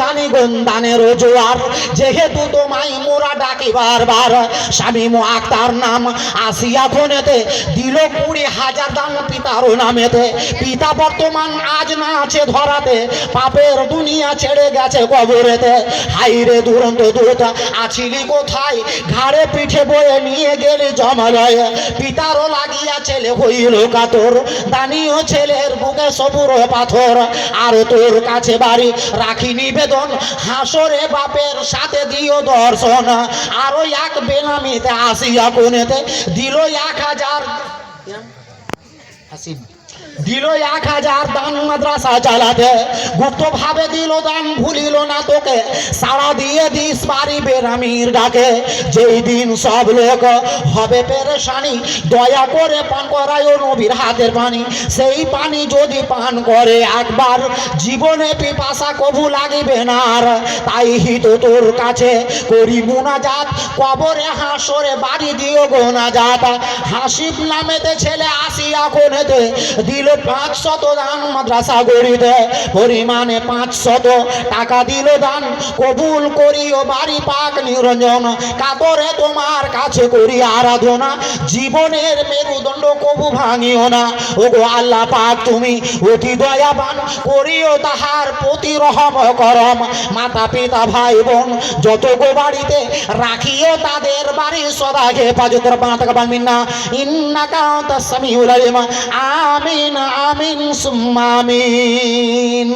দানি গন্দানের জোয়ার, যেহেতু তোমায় মোরা ডাকি বারবার, স্বামী আক্তার নাম আসিয়া খনেতে দিল 20,000 দান পিতার নামেতে। পিতা বর্তমান আজ না আছে ধরাতে, পাপের দুনিয়া ছেড়ে গেছে কবরেতে। হাইরে দুরন্ত দূত আছিলি কোথায়, ঘাড়ে পিঠে বয়ে নিয়ে গেলে জমালয়। পিতারও লাগিয়া ছেলে হইল কাতর, দানিও ছেলের বুকে সবুর পাথর। আর তোর কাছে বাড়ি রাখি নিবেদন, হাসরে বাপের সাথে দিও দর্শন। আরো এক বেনামিতে আসিয়া কোনেতে দিল 1,000 দিল 1,000 দান মাদ্রাসা চালাতে। গুপ্ত ভাবে দিল দান, ভুলিল না তোকে, সারা দিয়ে দিস বাড়ি বেরামির ডাকে। যেই দিন সব লোক হবে পেরেশানি, দয়া করে পান করায় নবীর হাতের পানি। সেই পানি যদি পান করে একবার, জীবনে পিপাসা কবু লাগিবে না আর। তাই হিত তোর কাছে করি মুনাজাত, কবরে হাসরে বাড়ি দিও গোনাজাত। হাসিব নামেতে ছেলে আসিয়া কোনেতে দিল 500 দান মাদ্রাসা গড়িতে। পরিমাণে 500 টাকা দিল দান, কবুল করিও বাড়ি পাক নিরঞ্জন। কাতরে তোমার কাছে করি আরাধনা, জীবনের মেরুদণ্ড কবু ভাঙিও না। ওগো আল্লাহ পাক তুমি অতি দয়াবান, করিও তাহার প্রতি রহম করম। মাতা পিতা ভাই বোন যত গো বাড়িতে, রাখিও তাদের বাড়ি সদা হেফাজত। রব্বানা তাকাব্বাল মিন্না ইন্নাকা আনতাস সামিউল আলিম। আমিন আমিন সুম্মা আমিন।